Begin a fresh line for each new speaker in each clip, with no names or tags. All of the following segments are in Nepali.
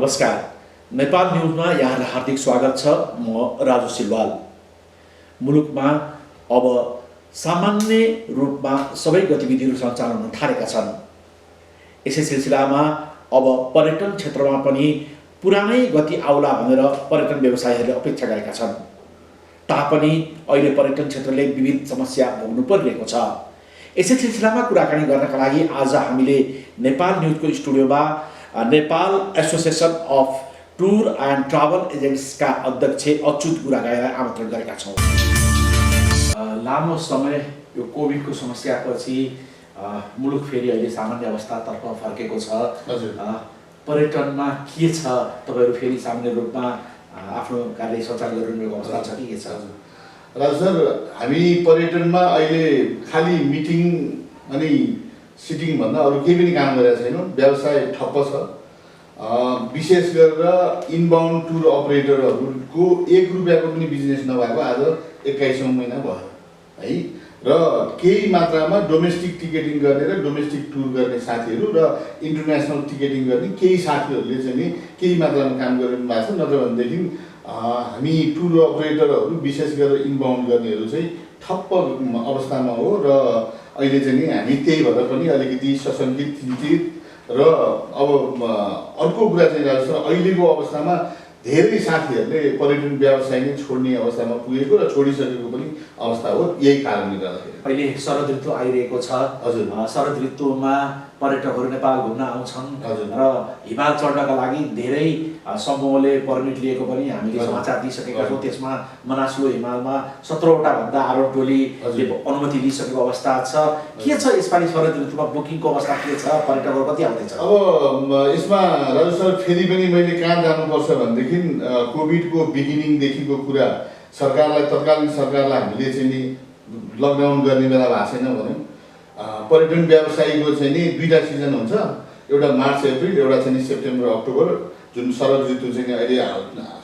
नमस्कार, नेपाल न्युजमा यहाँलाई हार्दिक स्वागत छ। म राजु सिलवाल। मुलुकमा अब सामान्य रूपमा सबै गतिविधिहरू सञ्चालन हुन थालेका छन्। यसै सिलसिलामा अब पर्यटन क्षेत्रमा पनि पुरानै गति आउला भनेर पर्यटन व्यवसायीहरूले अपेक्षा गरेका छन्। तापनि अहिले पर्यटन क्षेत्रले विविध समस्या भोग्नु परिरहेको छ। यसै सिलसिलामा कुराकानी गर्नका लागि आज हामीले नेपाल न्युजको स्टुडियोमा Nepal association of tour and travel एजेन्ट्सका अध्यक्ष अच्युत गुरागाईलाई आमन्त्रण गरेका छौँ। लामो समय यो कोभिडको समस्यापछि मुलुक फेरि अहिले सामान्य अवस्थातर्फ फर्केको छ। पर्यटनमा के छ, तपाईँहरू फेरि सामान्य रूपमा आफ्नो कार्य सञ्चालन गरिरहेको अवस्था छ कि के छ?
राजु सर, हामी पर्यटनमा अहिले खालि मिटिङ अनि सिटिङ भन्दा अरू केही पनि काम गरेका छैनौँ। व्यवसाय ठप्प छ। विशेष गरेर इनबाउन्ड टुर अपरेटरहरूको 1 रुपियाँको पनि बिजनेस नभएको आज 21औं महिना भयो है। र केही मात्रामा डोमेस्टिक टिकेटिङ गर्ने र डोमेस्टिक टुर गर्ने साथीहरू र इन्टरनेसनल टिकेटिङ गर्ने केही साथीहरूले चाहिँ नि केही मात्रामा काम गरिरहनु भएको छ। नत्र भनेदेखि हामी टुर अपरेटरहरू विशेष गरेर इनबाउन्ड गर्नेहरू चाहिँ ठप्प अवस्थामा हो। र अहिले चाहिँ नि हामी त्यही भएर पनि अलिकति सशङ्कित, चिन्तित र अब अर्को कुरा चाहिँ राजु सर, अहिलेको अवस्थामा धेरै साथीहरूले पर्यटन व्यवसाय नै छोड्ने अवस्थामा पुगेको र छोडिसकेको पनि अवस्था हो। यही कारणले गर्दाखेरि
अहिले शरद ऋतु आइरहेको छ।
हजुर,
शरद ऋतुमा पर्यटकहरू नेपाल घुम्न आउँछन् र हिमाल चढ्नका लागि धेरै समूहले पर्मिट लिएको पनि हामीले समाचार दिइसकेका छौँ। त्यसमा मनासलु हिमालमा 17वटा भन्दा आरोह टोलीले अनुमति लिइसकेको अवस्था छ। के छ यसपालि शरद ऋतुमा बुकिङको अवस्था के छ? पर्यटकहरू कति आउँदैछ?
अब यसमा राजु सर फेरि पनि मैले कहाँ जानुपर्छ भनेदेखि कोभिडको बिगिनिङदेखिको कुरा सरकारलाई, तत्कालीन सरकारलाई हामीले चाहिँ नि लकडाउन गर्ने बेला भएको छैन भन्यौँ। पर्यटन व्यवसायीको चाहिँ नि 2टा सिजन हुन्छ, एउटा मार्च अप्रिल, एउटा चाहिँ नि सेप्टेम्बर अक्टोबर, जुन शरद ऋतु चाहिँ अहिले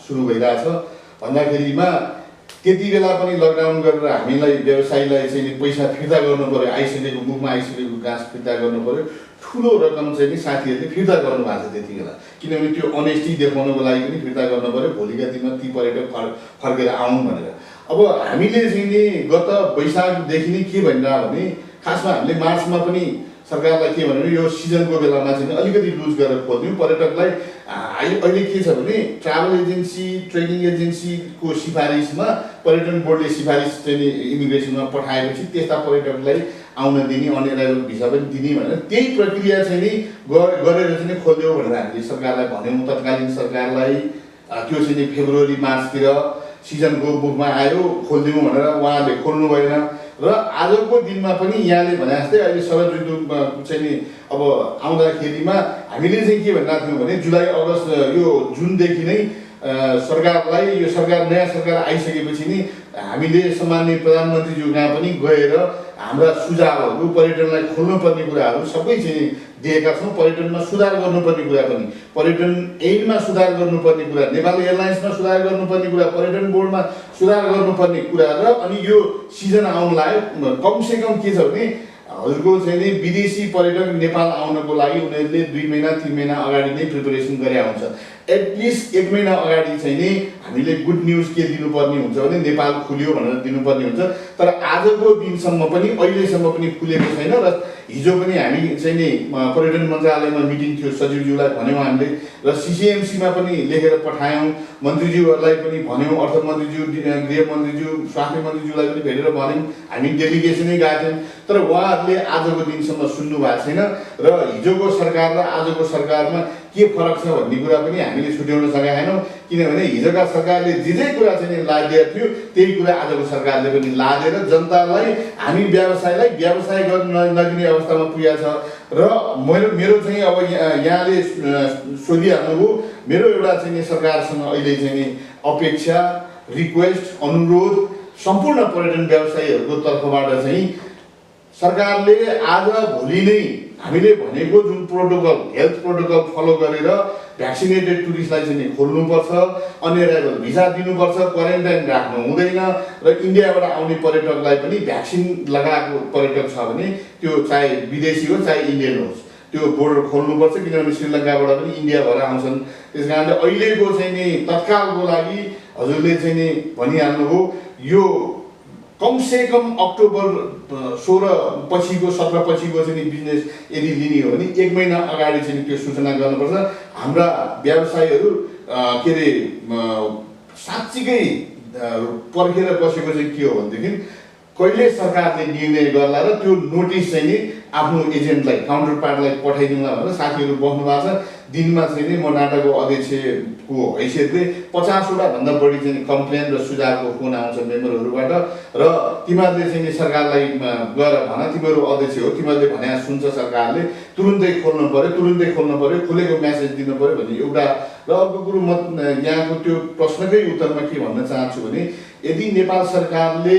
सुरु भइरहेछ। भन्दाखेरिमा त्यति बेला पनि लकडाउन गरेर हामीलाई व्यवसायीलाई चाहिँ नि पैसा फिर्ता गर्नु पऱ्यो, आइसकेको मुखमा आइसकेको घाँस फिर्ता गर्नु पऱ्यो। ठुलो रकम चाहिँ नि साथीहरूले फिर्ता गर्नु भएको छ त्यति बेला, किनभने त्यो अनेस्टी देखाउनको लागि पनि फिर्ता गर्नु पऱ्यो भोलिका दिनमा ती पर्यटक फर्केर आउन् भनेर। अब हामीले चाहिँ नि गत वैशाखदेखि नै के भनिरह्यो भने खासमा हामीले मार्चमा पनि सरकारलाई के भन्यो, यो सिजनको बेलामा चाहिँ अलिकति लुज गरेर खोल्यौँ पर्यटकलाई। अहिले के छ भने ट्राभल एजेन्सी, ट्रेनिङ एजेन्सीको सिफारिसमा पर्यटन बोर्डले सिफारिस चाहिँ इमिग्रेसनमा पठाएपछि त्यस्ता पर्यटकलाई आउन दिने, अनअराइभल भिसा पनि दिने भनेर त्यही प्रक्रिया चाहिँ नि गरेर चाहिँ खोल्यौँ भनेर हामीले सरकारलाई भन्यौँ। तत्कालीन सरकारलाई त्यो चाहिँ नि फेब्रुअरी मार्चतिर सिजनको मुखमा आयो, खोलिदिउँ भनेर उहाँहरूले खोल्नु भएन। र आजको दिनमा पनि यहाँले भने जस्तै अहिले शरद ऋतु चाहिँ नि अब आउँदाखेरिमा हामीले चाहिँ के भनिरहेको थियौँ भने जुलाई अगस्त यो जुनदेखि नै सरकारलाई, यो सरकार नयाँ सरकार आइसकेपछि नि हामीले सम्माननीय प्रधानमन्त्रीज्यू कहाँ पनि गएर हाम्रा सुझावहरू, पर्यटनलाई खोल्नुपर्ने कुराहरू सबै चाहिँ दिएका छौँ। पर्यटनमा सुधार गर्नुपर्ने कुरा पनि, पर्यटन एडमा सुधार गर्नुपर्ने कुरा, नेपाल एयरलाइन्समा सुधार गर्नुपर्ने कुरा, पर्यटन बोर्डमा सुधार गर्नुपर्ने कुरा र अनि यो सिजन आउन लाग्यो। कमसेकम के छ भने हजुरको चाहिँ नि विदेशी पर्यटक नेपाल आउनको लागि उनीहरूले 2 महिना 3 महिना अगाडि नै प्रिपरेसन गरे हुन्छ। एटलिस्ट 1 महिना अगाडि चाहिँ नि हामीले गुड न्युज के दिनुपर्ने हुन्छ भने नेपाल खुल्यो भनेर दिनुपर्ने हुन्छ। तर आजको दिनसम्म पनि, अहिलेसम्म पनि खुलेको छैन। र हिजो पनि हामी चाहिँ नि पर्यटन मन्त्रालयमा मिटिङ थियो, सचिवज्यूलाई भन्यौँ हामीले, र सिसिएमसीमा पनि लेखेर पठायौँ, मन्त्रीज्यूहरूलाई पनि भन्यौँ, अर्थमन्त्रीज्यू, गृहमन्त्रीज्यू, स्वास्थ्य मन्त्रीज्यूलाई पनि भेटेर भन्यौँ, हामी डेलिगेसनै गएको थियौँ। तर उहाँहरूले आजको दिनसम्म सुन्नु भएको छैन। र हिजोको सरकार र आजको सरकारमा के फरक छ भन्ने कुरा पनि हामीले छुट्याउन सकेका छैनौँ। किनभने हिजोका सरकारले जे कुरा चाहिँ लादिएको थियो त्यही कुरा आजको सरकारले पनि लादेर जनतालाई, हामी व्यवसायलाई व्यवसाय गर्न नदिने अवस्थामा पुगेको छ। र मेरो चाहिँ अब यहाँले सोधिहाल्नुभयो, मेरो एउटा चाहिँ नि सरकारसँग अहिले चाहिँ नि अपेक्षा, रिक्वेस्ट, अनुरोध सम्पूर्ण पर्यटन व्यवसायीहरूको तर्फबाट चाहिँ सरकारले आज भोलि नै हामीले भनेको जुन प्रोटोकल, हेल्थ प्रोटोकल फलो गरेर भ्याक्सिनेटेड टुरिस्टलाई चाहिँ खोल्नुपर्छ, अनअराइभल भिसा दिनुपर्छ, क्वारेन्टाइन राख्नु हुँदैन। र इन्डियाबाट आउने पर्यटकलाई पनि भ्याक्सिन लगाएको पर्यटक छ भने त्यो चाहे विदेशी हो चाहे इन्डियन होस् त्यो बोर्डर खोल्नुपर्छ, किनभने श्रीलङ्काबाट पनि इन्डिया भएर आउँछन्। त्यस कारणले अहिलेको चाहिँ नि तत्कालको लागि हजुरले चाहिँ नि भनिहाल्नुभयो, यो कमसेकम अक्टोबर 16 पछिको 17 पछिको चाहिँ नि बिजनेस यदि लिने हो भने 1 महिना अगाडि चाहिँ त्यो सूचना गर्नुपर्छ। हाम्रा व्यवसायीहरू के अरे साँच्चीकै पर्खेर बसेको चाहिँ के हो भनेदेखि कहिले सरकारले निर्णय गर्ला र त्यो नोटिस चाहिँ नि आफ्नो एजेन्टलाई काउन्टर पार्टलाई पठाइदिउँला भनेर साथीहरू बस्नु भएको छ। दिनमा चाहिँ नि म नाटाको अध्यक्षको हैसियतले 50वटा भन्दा बढी चाहिँ कम्प्लेन र सुझावको फोन आउँछ मेम्बरहरूबाट र तिमीहरूले चाहिँ नि सरकारलाई गएर भन, तिमीहरू अध्यक्ष हो, तिमीहरूले भने सुन्छ सरकारले, तुरुन्तै खोल्नु पर्यो, खुलेको म्यासेज दिनु पर्यो भन्ने एउटा। र अर्को कुरो म यहाँको त्यो प्रश्नकै उत्तरमा के भन्न चाहन्छु भने यदि नेपाल सरकारले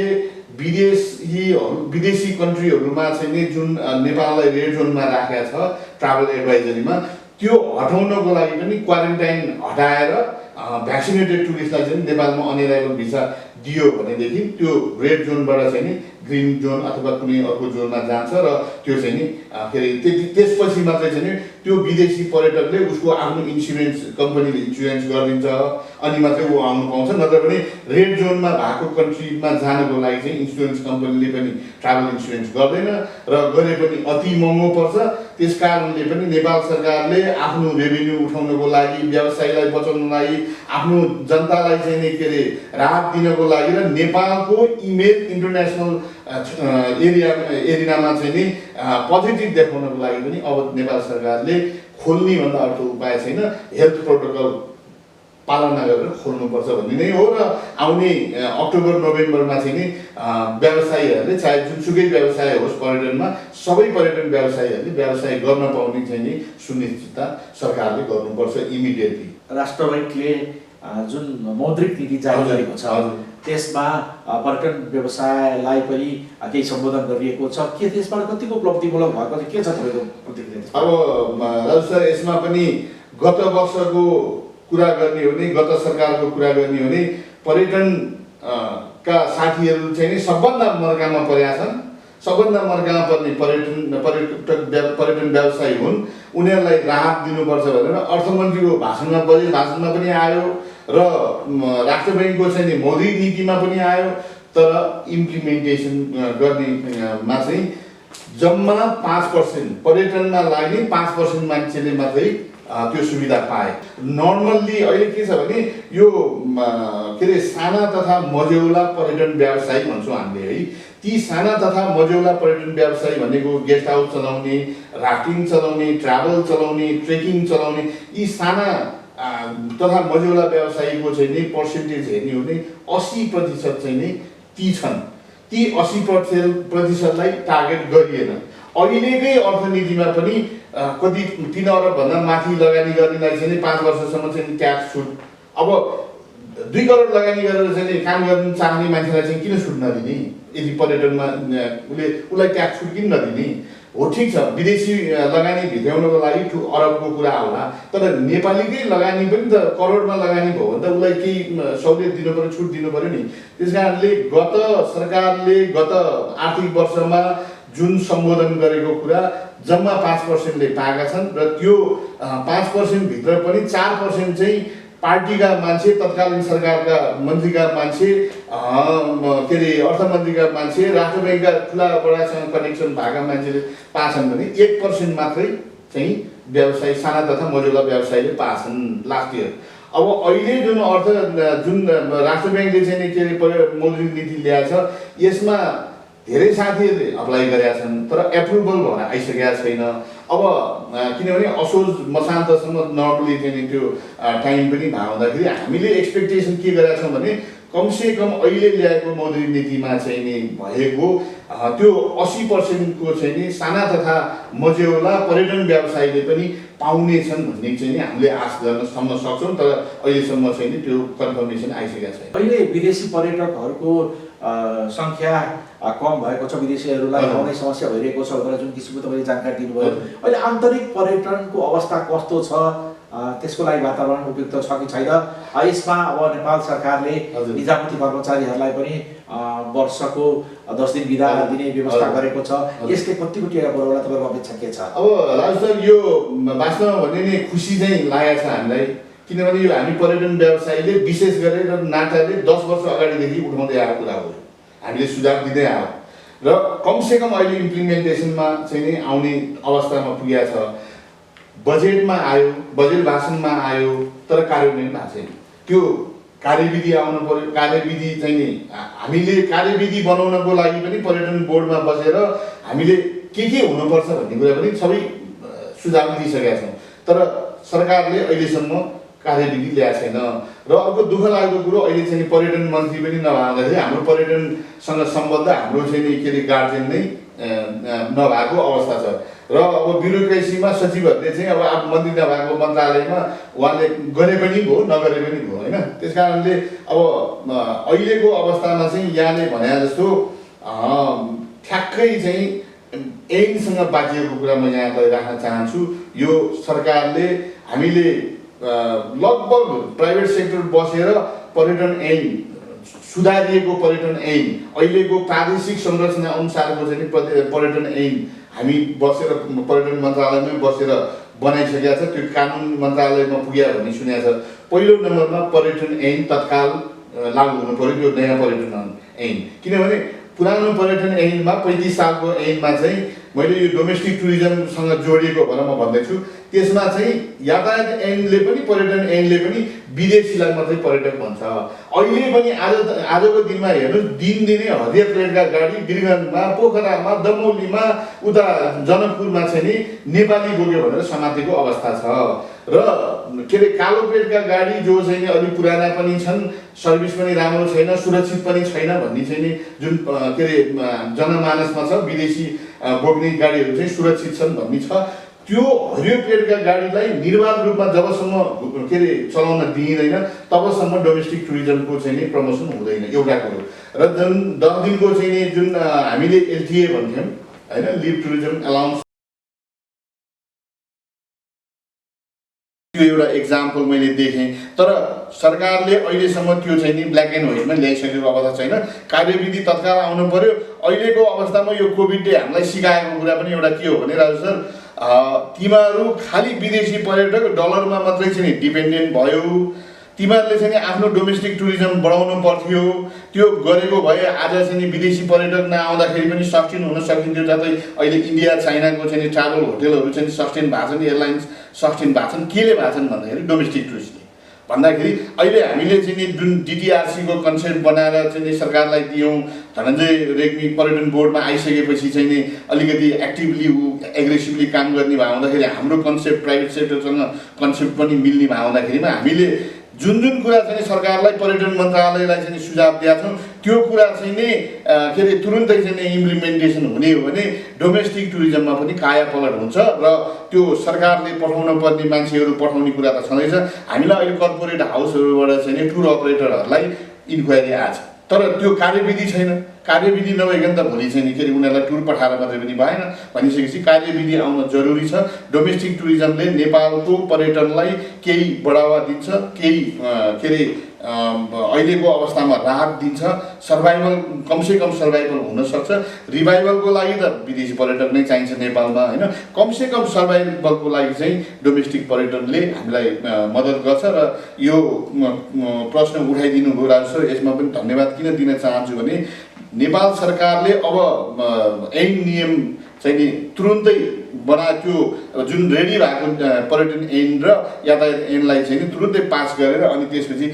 विदेशी कन्ट्रीहरूमा चाहिँ नि जुन नेपाललाई रेड जोनमा राखेको छ ट्राभल एडभाइजरीमा, त्यो हटाउनको लागि पनि क्वारेन्टाइन हटाएर भ्याक्सिनेटेड टुरिस्टलाई चाहिँ नेपालमा अनअराइभल भिसा दियो भनेदेखि त्यो रेड जोनबाट चाहिँ नि ग्रिन जोन अथवा कुनै अर्को जोनमा जान्छ र त्यो चाहिँ नि के अरे त्यसपछि मात्रै चाहिँ नि त्यो विदेशी पर्यटकले उसको आफ्नो इन्सुरेन्स कम्पनीले इन्सुरेन्स गरिदिन्छ अनि मात्रै ऊ आउनु पाउँछ। नत्र भने रेड जोनमा भएको कन्ट्रीमा जानको लागि चाहिँ इन्सुरेन्स कम्पनीले पनि ट्राभल इन्सुरेन्स गर्दैन र गरे पनि अति महँगो पर्छ। त्यस कारणले पनि नेपाल सरकारले आफ्नो रेभेन्यू उठाउनको लागि, व्यवसायलाई बचाउनको लागि, आफ्नो जनतालाई चाहिँ नि के अरे राहत दिनको लागि र नेपालको इमेज इन्टरनेसनल एरियामा चाहिँ नि पोजिटिभ देखाउनको लागि पनि अब नेपाल सरकारले खोल्ने भन्दा अर्को उपाय छैन, हेल्थ प्रोटोकल पालना गरेर खोल्नुपर्छ भन्ने नै हो। र आउने अक्टोबर नोभेम्बरमा चाहिँ नि व्यवसायीहरूले चाहे जुनसुकै व्यवसाय होस् पर्यटनमा, सबै पर्यटन व्यवसायीहरूले व्यवसाय गर्न पाउने चाहिँ नि सुनिश्चितता सरकारले गर्नुपर्छ इमिडिएटली।
राष्ट्र बैङ्कले जुन मौद्रिक नीति जारी गरेको छ त्यसमा पर्यटन व्यवसायलाई पनि केही सम्बोधन गरिएको छ के त्यसबाट कतिको उपलब्धिमूलक भएको छ, के छ तपाईँको प्रतिक्रिया?
अब राजु सर, यसमा पनि गत वर्षको कुरा गर्ने हो भने, गत सरकारको कुरा गर्ने हो भने पर्यटन का साथीहरू चाहिँ नि सबभन्दा मर्कामा परेका छन्। सबभन्दा मर्कामा पर्ने पर्यटन व्यवसायी हुन्, उनीहरूलाई राहत दिनुपर्छ भनेर अर्थमन्त्रीको भाषणमा पनि आयो र राष्ट्र बैङ्कको चाहिँ नि मौद्रिक नीतिमा पनि आयो। तर इम्प्लिमेन्टेसन गर्नेमा चाहिँ जम्मा 5% पर्यटनमा लाग्ने 5% मान्छेले मात्रै त्यो सुविधा पाए। नर्मल्ली अहिले के छ भने यो के अरे साना तथा मझौला पर्यटन व्यवसायी भन्छौँ हामीले है, ती साना तथा मझौला पर्यटन व्यवसायी भनेको गेस्ट हाउस चलाउने, राफ्टिङ चलाउने, ट्राभल चलाउने, ट्रेकिङ चलाउने, यी साना तथा मझौला व्यवसायीको चाहिँ नि पर्सेन्टेज हेर्ने हो भने 80% चाहिँ नि ती छन्। ती 80%लाई टार्गेट गरिएन। अहिलेकै अर्थनीतिमा पनि कति 3 अरबभन्दा माथि लगानी गर्नेलाई चाहिँ 5 वर्षसम्म चाहिँ ट्याक्स छुट। अब 2 करोड लगानी गरेर चाहिँ काम गर्न चाहने मान्छेलाई चाहिँ किन छुट नदिने? यदि पर्यटनमा उसलाई ट्याक्स छुट किन नदिने? हो ठिक छ, विदेशी लगानी भित्राउनको लागि अरबको कुरा होला, तर नेपालीकै लगानी पनि त करोडमा लगानी भयो भने त उसलाई केही सहुलियत दिनु पर्यो, छुट दिनु पर्यो नि। त्यस कारणले गत सरकारले गत आर्थिक वर्षमा जुन सम्बोधन गरेको कुरा जम्मा 5%ले पाएका छन् र त्यो 5% भित्र पनि 4% चाहिँ पार्टीका मान्छे, तत्कालीन सरकारका मन्त्रीका मान्छे, के अरे अर्थमन्त्रीका मान्छे, राष्ट्र बैङ्कका ठुला बडासँग कनेक्सन भएका मान्छेले पाछन् भने 1% मात्रै चाहिँ व्यवसाय, साना तथा मझौला व्यवसायीले पाछन् लास्ट इयर। अब अहिले जुन राष्ट्र बैङ्कले चाहिँ के अरे मौद्रिक नीति ल्याएको छ, यसमा धेरै साथीहरूले अप्लाई गरेका छन् तर एप्रुभल भएर आइसकेका छैन। अब किनभने असोज मसान्तसम्म नर्मली चाहिँ त्यो टाइम पनि भएको हुँदाखेरि हामीले एक्सपेक्टेसन के गरेका छौँ भने कमसेकम अहिले ल्याएको मौद्रिक नीतिमा चाहिँ नि भएको त्यो 80% को चाहिँ नि साना तथा मझौला पर्यटन व्यवसायीले पनि पाउने छन् भन्ने चाहिँ नि हामीले आश गर्न सक्छौँ। तर अहिलेसम्म चाहिँ नि त्यो कन्फर्मेसन आइसकेको छैन।
अहिले विदेशी पर्यटकहरूको सङ्ख्या कम भएको छ, विदेशीहरूलाई आउने समस्या भइरहेको छ भनेर जुन किसिमको तपाईँले जानकारी दिनुभयो, अहिले आन्तरिक पर्यटनको अवस्था कस्तो छ त्यसको लागि वातावरण उपयुक्त छ कि छैन, यसमा अब नेपाल सरकारले
हजुर।
निजामती कर्मचारीहरूलाई पनि वर्षको 10 दिन बिदा दिने व्यवस्था गरेको छ। यसले कतिको टेवा पुर्याउला, तपाईँको अपेक्षा के छ?
अब राजु सर, यो वास्तवमा भने नि खुसी चाहिँ लागेको छ हामीलाई, किनभने यो हामी पर्यटन व्यवसायीले विशेष गरेर नाटाले 10 वर्ष अगाडिदेखि उठाउँदै आएको कुरा हो। हामीले सुझाव दिँदै आयो र कमसेकम अहिले इम्प्लिमेन्टेसनमा चाहिँ नि आउने अवस्थामा पुगेको छ। बजेटमा आयो, बजेट भाषणमा आयो, तर कार्यान्वयन भएको छैन। त्यो कार्यविधि आउनु पर्यो। कार्यविधि चाहिँ नि हामीले कार्यविधि बनाउनको लागि पनि पर्यटन बोर्डमा बसेर हामीले के हुनुपर्छ भन्ने कुरा पनि सबै सुझाव दिइसकेका छौँ, तर सरकारले अहिलेसम्म कार्यविधि ल्याएको छैन। र अर्को दुःख लाग्दो कुरो, अहिले चाहिँ पर्यटन मन्त्री पनि नभउँदाखेरि हाम्रो पर्यटनसँग सम्बन्ध हाम्रो चाहिँ नि के अरे गार्जियन नै नभएको अवस्था छ। र अब ब्युरोक्रेसीमा सचिवहरूले चाहिँ अब मन्त्री नभएको मन्त्रालयमा उहाँले गरे पनि भयो, नगरे पनि भयो, होइन? त्यस कारणले अब अहिलेको अवस्थामा चाहिँ यहाँले भने जस्तो ठ्याक्कै चाहिँ ऐनसँग बाँधिएको कुरा म यहाँ राख्न चाहन्छु। यो सरकारले हामीले लगभग प्राइभेट सेक्टर बसेर पर्यटन ऐन, सुधारिएको पर्यटन ऐन, अहिलेको प्रादेशिक संरचना अनुसारको चाहिँ पर्यटन ऐन हामी बसेर पर्यटन मन्त्रालयमै बसेर बनाइसकेका छ। त्यो कानुन मन्त्रालयमा पुग्यो भन्ने सुनेको छ। पहिलो नम्बरमा पर्यटन ऐन तत्काल लागू हुनु पर्यो, त्यो नयाँ पर्यटन ऐन। किनभने पुरानो पर्यटन ऐनमा 35 सालको ऐनमा चाहिँ मैले यो डोमेस्टिक टुरिज्मसँग जोडिएको भनेर म भन्दैछु, त्यसमा चाहिँ यातायात ऐनले पनि पर्यटन ऐनले पनि विदेशीलाई मात्रै पर्यटक भन्छ। अहिले पनि आजको दिनमा हेर्नुहोस्, दिनदिनै हरिया प्लेटका गाडी वीरगन्जमा, पोखरामा, दमौलीमा, उता जनकपुरमा चाहिँ नि नेपाली बोक्यो भनेर समातेको अवस्था छ। र के अरे कालो प्लेटका गाडी जो चाहिँ अलिक पुराना पनि छन्, सर्भिस पनि राम्रो छैन, सुरक्षित पनि छैन भन्ने चाहिँ नि जुन के अरे जनमानसमा छ, विदेशी बोक्ने गाडीहरू चाहिँ सुरक्षित छन् भन्ने छ। त्यो हरियो पेडका गाडीलाई निर्बाध रूपमा जबसम्म के अरे चलाउन दिइँदैन तबसम्म डोमेस्टिक टुरिज्मको चाहिँ नि प्रमोसन हुँदैन, एउटा कुरो। र जुन 10 दिनको चाहिँ नि जुन हामीले एलटिए भन्थ्यौँ होइन, लिभ टुरिज्म अलाउन्स, त्यो एउटा एक्जाम्पल मैले देखेँ। तर सरकारले अहिलेसम्म त्यो चाहिँ नि ब्ल्याक एन्ड व्हाइटमा ल्याइसकेको अवस्था छैन। कार्यविधि तत्काल आउनु पर्यो। अहिलेको अवस्थामा यो कोभिडले हामीलाई सिकाएको कुरा पनि एउटा के हो भने राजु सर, तिमीहरू खालि विदेशी पर्यटक डलरमा मात्रै चाहिँ डिपेन्डेन्ट भयो, तिमीहरूले चाहिँ आफ्नो डोमेस्टिक टुरिज्म बढाउनु पर्थ्यो। त्यो गरेको भए आज चाहिँ विदेशी पर्यटक नआउँदाखेरि पनि सस्टेन हुन सकिन्थ्यो। जस्तै अहिले इन्डिया चाइनाको चाहिँ ट्राभल होटेलहरू चाहिँ सस्टेन भएको छन्, एयरलाइन्स सस्टेन भएको छन्। केले भएको छन् भन्दाखेरि डोमेस्टिक टुरिस्टले भन्दाखेरि अहिले हामीले चाहिँ जुन डिटिआरसीको कन्सेप्ट बनाएर चाहिँ सरकारलाई दियौँ, धनञ्जय रेग्मी पर्यटन बोर्डमा आइसकेपछि चाहिँ नि अलिकति एक्टिभली एग्रेसिभली काम गर्ने भए हुँदाखेरि हाम्रो कन्सेप्ट प्राइभेट सेक्टरसँग कन्सेप्ट पनि मिल्ने भए हुँदाखेरिमा हामीले जुन कुरा चाहिँ सरकारलाई पर्यटन मन्त्रालयलाई चाहिँ सुझाव दिएका छौँ, त्यो कुरा चाहिँ नि के अरे तुरुन्तै चाहिँ इम्प्लिमेन्टेसन हुने हो भने डोमेस्टिक टुरिज्ममा पनि कायापलट हुन्छ। र त्यो सरकारले पठाउन पर्ने मान्छेहरू पठाउने कुरा त छँदैछ। हामीलाई अहिले कर्पोरेट हाउसहरूबाट चाहिँ नि टुर अपरेटरहरूलाई इन्क्वायरी आएको छ, तर त्यो कार्यविधि छैन। कार्यविधि नभइकन त भोलि चाहिँ के अरे उनीहरूलाई टुर पठाएर मात्रै पनि भएन। भनिसकेपछि कार्यविधि आउन जरुरी छ। डोमेस्टिक टुरिज्मले नेपालको पर्यटनलाई केही बढावा दिन्छ, केही के अरे अहिलेको अवस्थामा राहत दिन्छ, सर्भाइभल कमसेकम सर्भाइभल हुनसक्छ। रिभाइभलको लागि त विदेशी पर्यटक नै चाहिन्छ नेपालमा, होइन? कमसेकम सर्भाइभलको लागि चाहिँ डोमेस्टिक पर्यटनले हामीलाई मद्दत गर्छ। र यो प्रश्न उठाइदिनु भयो राजु सर, यसमा पनि धन्यवाद किन दिन चाहन्छु भने नेपाल सरकारले अब ऐन नियम चाहिँ नि तुरुन्तै बनाएको जुन रेडी भएको पर्यटन ऐन र यातायात ऐनलाई चाहिँ नि तुरुन्तै पास गरेर अनि त्यसपछि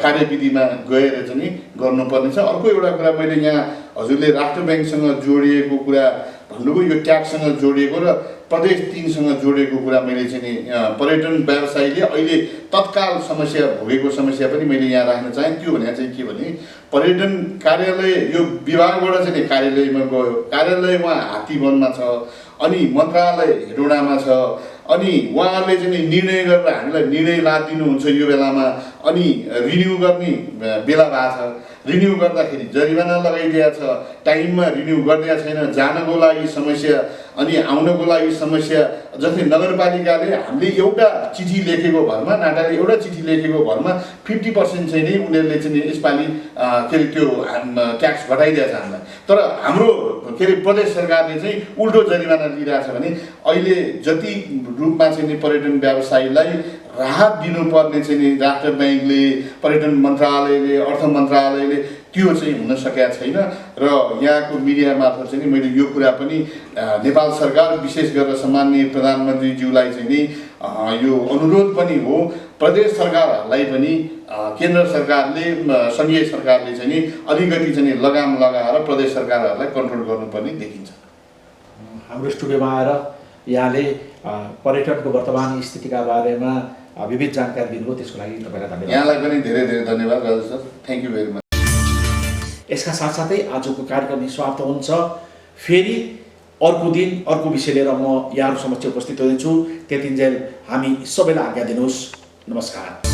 कार्यविधिमा गएर चाहिँ नि गर्नुपर्ने छ। अर्को एउटा कुरा मैले यहाँ हजुरले राष्ट्र ब्याङ्कसँग जोडिएको कुरा भन्नुभयो, यो ट्याक्ससँग जोडिएको र प्रदेश 3सँग जोडिएको कुरा मैले चाहिँ नि पर्यटन व्यवसायीले अहिले तत्काल समस्या भोगेको समस्या पनि मैले यहाँ राख्न चाहेँ। त्यो भने चाहिँ के भने पर्यटन कार्यालय यो विभागबाट चाहिँ नि कार्यालयमा गयो, कार्यालय उहाँ हात्तीवनमा छ, अनि मन्त्रालय हेटौँडामा छ, अनि उहाँहरूले चाहिँ निर्णय गरेर हामीलाई निर्णय लादिनुहुन्छ यो बेलामा, अनि रिन्यू गर्ने बेला भएको छ। रिन्यू गर्दाखेरि जरिवाना लगाइदिएको छ, टाइममा रिन्यू गरिदिएको छैन, जानको लागि समस्या अनि आउनको लागि समस्या। जस्तै नगरपालिकाले हामीले एउटा चिठी लेखेको भरमा, नाटाले एउटा चिठी लेखेको भरमा 50% चाहिँ नै उनीहरूले चाहिँ यसपालि के अरे त्यो ट्याक्स घटाइदिएको छ हामीलाई। तर हाम्रो के अरे प्रदेश सरकारले चाहिँ उल्टो जरिवाना लिइरहेछ भने अहिले जति रूपमा चाहिँ पर्यटन व्यवसायीलाई राहत दिनुपर्ने चाहिँ नि राष्ट्र ब्याङ्कले, पर्यटन मन्त्रालयले, अर्थ मन्त्रालयले त्यो चाहिँ हुन सकेका छैन। र यहाँको मिडिया मार्फत चाहिँ मैले यो कुरा पनि नेपाल सरकार विशेष गरेर सम्माननीय प्रधानमन्त्रीज्यूलाई चाहिँ नि यो अनुरोध पनि हो, प्रदेश सरकारहरूलाई पनि केन्द्र सरकारले, सङ्घीय सरकारले चाहिँ नि अलिकति चाहिँ लगाम लगाएर प्रदेश सरकारहरूलाई कन्ट्रोल गर्नुपर्ने देखिन्छ।
हाम्रो स्टुडियोमा आएर यहाँले पर्यटनको वर्तमान स्थितिका बारेमा विविध जानकारी दिनुभयो, त्यसको लागि तपाईँलाई धन्यवाद।
यहाँलाई पनि धेरै धेरै धन्यवाद Raju sir, thank you very much.
यसका साथसाथै आजको कार्यक्रम समाप्त हुन्छ। फेरि अर्को दिन अर्को विषय लिएर म यहाँहरू समक्ष उपस्थित हुनेछु। त्यतिन्जेल हामी सबैलाई आज्ञा दिनुहोस्। नमस्कार।